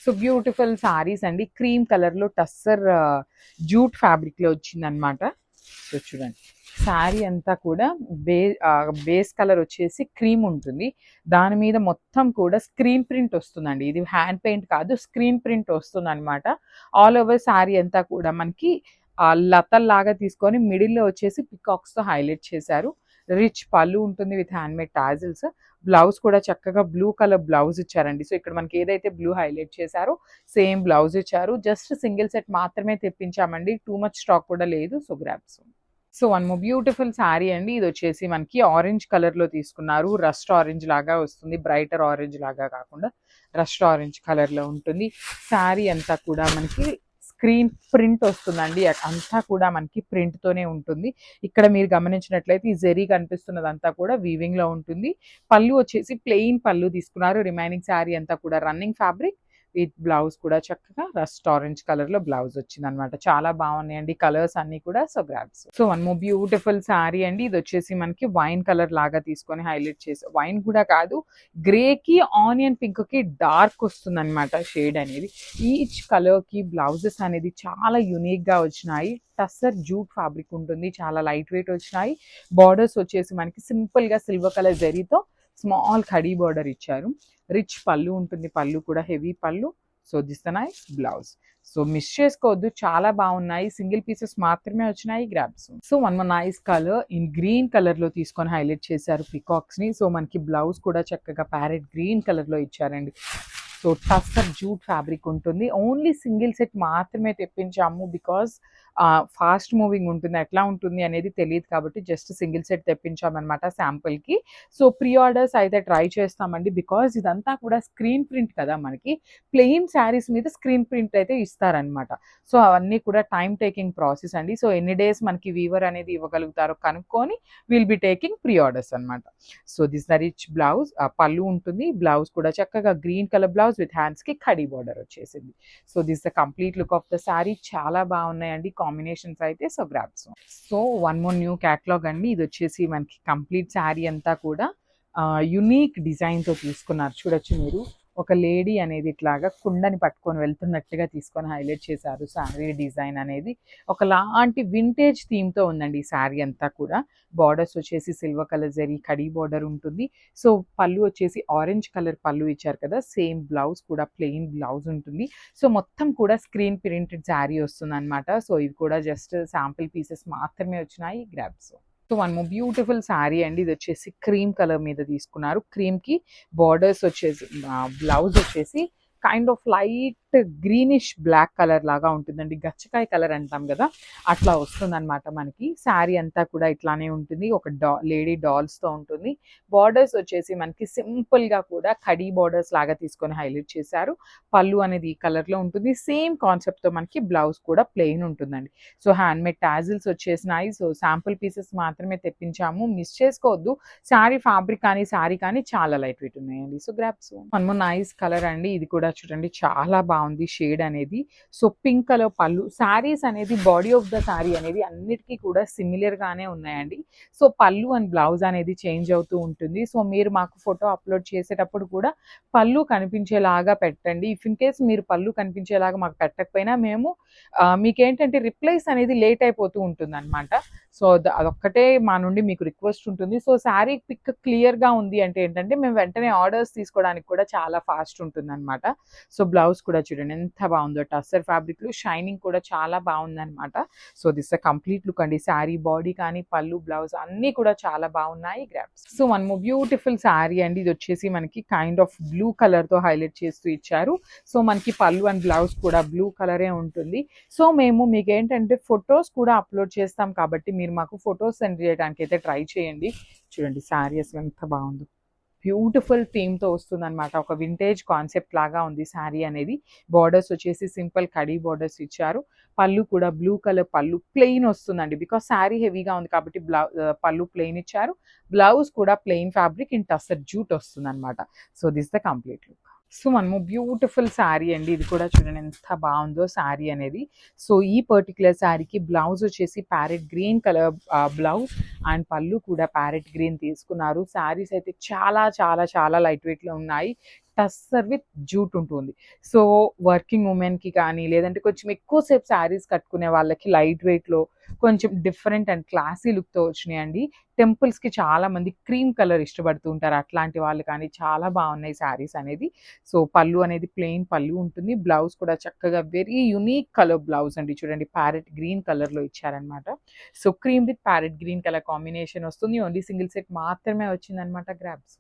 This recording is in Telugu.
సో బ్యూటిఫుల్ సారీస్ అండి. క్రీమ్ కలర్ లో టస్సర్ జూట్ ఫ్యాబ్రిక్ లో వచ్చిందనమాట. సో చూడండి శారీ అంతా కూడా బేస్ కలర్ వచ్చేసి క్రీమ్ ఉంటుంది. దాని మీద మొత్తం కూడా స్క్రీన్ ప్రింట్ వస్తుందండి. ఇది హ్యాండ్ పెయింట్ కాదు, స్క్రీన్ ప్రింట్ వస్తుంది అనమాట. ఆల్ ఓవర్ శారీ అంతా కూడా మనకి లతల్లాగా తీసుకొని మిడిల్లో వచ్చేసి పికాక్స్ తో హైలైట్ చేశారు. రిచ్ పళ్ళు ఉంటుంది విత్ హ్యాండ్మేడ్ టాజిల్స్. బ్లౌజ్ కూడా చక్కగా బ్లూ కలర్ బ్లౌజ్ ఇచ్చారండి. సో ఇక్కడ మనకి ఏదైతే బ్లూ హైలైట్ చేశారో సేమ్ బ్లౌజ్ ఇచ్చారు. జస్ట్ సింగిల్ సెట్ మాత్రమే తెప్పించామండి, టూ మచ్ స్టాక్ కూడా లేదు. So grabs. So one more beautiful sari అండి. ఇది వచ్చేసి మనకి ఆరెంజ్ కలర్ లో తీసుకున్నారు. రస్ట్ ఆరెంజ్ లాగా వస్తుంది, బ్రైటర్ ఆరెంజ్ లాగా కాకుండా రస్ట్ ఆరెంజ్ కలర్ లో ఉంటుంది. శారీ అంతా కూడా మనకి స్క్రీన్ ప్రింట్ వస్తుందండి. అంతా కూడా మనకి ప్రింట్ తోనే ఉంటుంది. ఇక్కడ మీరు గమనించినట్లయితే ఈ జెరీ కనిపిస్తున్నదంతా కూడా వీవింగ్ లో ఉంటుంది. పళ్ళు వచ్చేసి ప్లెయిన్ పళ్ళు తీసుకున్నారు. రిమైనింగ్ శారీ అంతా కూడా రన్నింగ్ ఫ్యాబ్రిక్ విత్ బ్లౌజ్ కూడా చక్కగా రస్ట్ ఆరెంజ్ కలర్ లో బ్లౌజ్ వచ్చింది అనమాట. చాలా బాగున్నాయండి కలర్స్ అన్ని కూడా. So grabs. So one more beautiful sari అండి. ఇది వచ్చేసి మనకి వైన్ కలర్ లాగా తీసుకొని హైలైట్ చేసి, వైన్ కూడా కాదు, గ్రే కి ఆనియన్ పింక్ కి డార్క్ వస్తుంది అనమాట షేడ్ అనేది. ఈచ్ కలర్ కి బ్లౌజెస్ అనేది చాలా యూనిక్ గా వచ్చినాయి. టస్సర్ జూట్ ఫ్యాబ్రిక్ ఉంటుంది, చాలా లైట్ వెయిట్ వచ్చినాయి. బార్డర్స్ వచ్చేసి మనకి సింపుల్ గా సిల్వర్ కలర్ జరీతో స్మాల్ ఖడీ బార్డర్ ఇచ్చారు. రిచ్ పళ్ళు ఉంటుంది, పళ్ళు కూడా హెవీ పళ్ళు. So this the nice blouse. So miss చేసుకోవద్దు, చాలా బాగున్నాయి. సింగిల్ పీసెస్ మాత్రమే వచ్చినాయి. Grabs. So one more nice colour in green colour లో తీసుకొని హైలైట్ చేశారు పికాక్స్ ని. సో మనకి బ్లౌజ్ కూడా చక్కగా ప్యారెట్ గ్రీన్ కలర్ లో ఇచ్చారండి. సో టస్సర్ జూట్ ఫ్యాబ్రిక్ ఉంటుంది. ఓన్లీ సింగిల్ సెట్ మాత్రమే తెప్పించాము, బికాస్ ఫాస్ట్ మూవింగ్ ఉంటుంది, ఎట్లా ఉంటుంది అనేది తెలియదు కాబట్టి జస్ట్ సింగిల్ సెట్ తెప్పించామన్నమాట శాంపుల్కి. సో ప్రీ ఆర్డర్స్ అయితే ట్రై చేస్తామండి, బికాజ్ ఇదంతా కూడా స్క్రీన్ ప్రింట్ కదా, మనకి ప్లెయిన్ శారీస్ మీద స్క్రీన్ ప్రింట్ అయితే ఇస్తారనమాట. సో అవన్నీ కూడా టైం టేకింగ్ ప్రాసెస్ అండి. సో ఎన్ని డేస్ మనకి వీవర్ అనేది ఇవ్వగలుగుతారో కనుక్కొని will be taking pre orders అనమాట. So this the rich blouse, పళ్ళు ఉంటుంది. బ్లౌజ్ కూడా చక్కగా green colour blouse with hands కి ఖడీ బార్డర్ వచ్చేసింది. So this the complete look of the sari. చాలా బాగున్నాయండి కాంబినేషన్స్ అయితే. So grabs. So one more new catalogue అండి. ఇది వచ్చేసి మనకి కంప్లీట్ శారీ అంతా కూడా యునీక్ డిజైన్ తో తీసుకున్నారు. చూడొచ్చు మీరు, ఒక లేడీ అనేది ఇట్లాగా కుండని పట్టుకొని వెళ్తున్నట్టుగా తీసుకొని హైలైట్ చేశారు. శారీ డిజైన్ అనేది ఒకలాంటి వింటేజ్ థీమ్ తో ఉందండి ఈ శారీ అంతా కూడా. బార్డర్స్ వచ్చేసి silver colour zari khadi border ఉంటుంది. సో పళ్ళు వచ్చేసి ఆరెంజ్ కలర్ పళ్ళు ఇచ్చారు కదా, సేమ్ బ్లౌజ్ కూడా ప్లెయిన్ బ్లౌజ్ ఉంటుంది. సో మొత్తం కూడా స్క్రీన్ ప్రింటెడ్ శారీ వస్తుంది అనమాట. సో ఇవి కూడా జస్ట్ శాంపిల్ పీసెస్ మాత్రమే వచ్చినాయి. Grabs. So one more beautiful sari అండి. ఇది వచ్చేసి క్రీమ్ కలర్ మీద తీసుకున్నారు. క్రీమ్ కి బార్డర్స్ వచ్చేసి, బ్లౌజ్ వచ్చేసి kind of light greenish black colour లాగా ఉంటుందండి. గచ్చకాయ కలర్ అంటాం కదా, అట్లా వస్తుందన్నమాట మనకి. శారీ అంతా కూడా ఇట్లానే ఉంటుంది. ఒక లేడీ డాల్స్ తో ఉంటుంది. బార్డర్స్ వచ్చేసి మనకి సింపుల్ గా కూడా కడీ బార్డర్స్ లాగా తీసుకొని హైలైట్ చేశారు. పళ్ళు అనేది ఈ కలర్ లో ఉంటుంది. సేమ్ కాన్సెప్ట్ తో మనకి బ్లౌజ్ కూడా ప్లెయిన్ ఉంటుందండి. సో హ్యాండ్ మేడ్ టాజిల్స్ వచ్చేసినాయి. సో శాంపుల్ పీసెస్ మాత్రమే తెప్పించాము, మిస్ చేసుకోవద్దు. శారీ ఫ్యాబ్రిక్ కానీ శారీ కానీ చాలా లైట్ వెయిట్ ఉన్నాయండి. So grabs. One more nice colour అండి. ఇది కూడా చూడండి, చాలా బాగుంది షేడ్ అనేది. సో పింక్ కలర్ పళ్ళు. శారీస్ అనేది బాడీ ఆఫ్ ద శారీ అనేది అన్నిటికీ కూడా సిమిలర్ గానే ఉన్నాయండి. సో పళ్ళు అండ్ బ్లౌజ్ అనేది చేంజ్ అవుతూ ఉంటుంది. సో మీరు మాకు ఫోటో అప్లోడ్ చేసేటప్పుడు కూడా పళ్ళు కనిపించేలాగా పెట్టండి. ఇఫ్ ఇన్ కేస్ మీరు పళ్ళు కనిపించేలాగా మాకు పెట్టకపోయినా మేము మీకేంటంటే రిప్లైస్ అనేది లేట్ అయిపోతూ ఉంటుంది అనమాట. సో అదొక్కటే మా నుండి మీకు రిక్వెస్ట్ ఉంటుంది. సో శారీ పిక్ క్లియర్ గా ఉంది అంటే ఏంటంటే మేము వెంటనే ఆర్డర్స్ తీసుకోవడానికి కూడా చాలా ఫాస్ట్ ఉంటుంది అనమాట. సో బ్లౌజ్ కూడా చూడండి ఎంత బాగుందో, టస్సర్ ఫ్యాబ్రిక్ లో షైనింగ్ కూడా చాలా బాగుంది అనమాట. సో దిస్ కంప్లీట్ లుక్ అండి. శారీ బాడీ కానీ పళ్ళు బ్లౌజ్ అన్ని కూడా చాలా బాగున్నాయి. Grabs. So one more beautiful sari అండి. ఇది వచ్చేసి మనకి కైండ్ ఆఫ్ బ్లూ కలర్ తో హైలైట్ చేస్తూ ఇచ్చారు. సో మనకి పళ్ళు అండ్ బ్లౌజ్ కూడా బ్లూ కలరే ఉంటుంది. సో మేము మీకు ఏంటంటే ఫొటోస్ కూడా అప్లోడ్ చేస్తాం కాబట్టి మీరు మాకు ఫొటోస్ సెండ్ చేయడానికి అయితే ట్రై చేయండి. చూడండి శారీ అసలు ఎంత బాగుందో, బ్యూటిఫుల్ థీమ్ తో వస్తుంది అనమాట. ఒక వింటేజ్ కాన్సెప్ట్ లాగా ఉంది శారీ అనేది. బార్డర్స్ వచ్చేసి సింపుల్ కడీ బార్డర్స్ ఇచ్చారు. పళ్ళు కూడా బ్లూ కలర్ పళ్ళు ప్లెయిన్ వస్తుందండి, బికాస్ శారీ హెవీగా ఉంది కాబట్టి పళ్ళు ప్లెయిన్ ఇచ్చారు. బ్లౌజ్ కూడా plain fabric in tussar jute వస్తుంది అనమాట. So this the complete look. So మనము బ్యూటిఫుల్ శారీ అండి. ఇది కూడా చూడండి ఎంత బాగుందో శారీ అనేది. సో ఈ పర్టికులర్ శారీకి బ్లౌజ్ వచ్చేసి parrot green colour blouse and పళ్ళు కూడా ప్యారెట్ గ్రీన్ తీసుకున్నారు. శారీస్ అయితే చాలా చాలా చాలా లైట్ వెయిట్ లో ఉన్నాయి. టస్సర్ విత్ జూట్ ఉంటుంది. సో వర్కింగ్ ఉమెన్కి కానీ లేదంటే కొంచెం ఎక్కువసేపు శారీస్ కట్టుకునే వాళ్ళకి లైట్ వెయిట్లో కొంచెం డిఫరెంట్ అండ్ క్లాసీ లుక్తో వచ్చినాయండి. టెంపుల్స్కి చాలా మంది క్రీమ్ కలర్ ఇష్టపడుతూ ఉంటారు. అట్లాంటి వాళ్ళు కానీ చాలా బాగున్నాయి శారీస్ అనేది. సో పళ్ళు అనేది ప్లెయిన్ పళ్ళు ఉంటుంది. బ్లౌజ్ కూడా చక్కగా వెరీ యునీక్ కలర్ బ్లౌజ్ అండి. చూడండి ప్యారెట్ గ్రీన్ కలర్లో ఇచ్చారనమాట. So cream with parrot green colour combination వస్తుంది. ఓన్లీ సింగిల్ సెట్ మాత్రమే వచ్చిందనమాట. గ్రాబ్స్.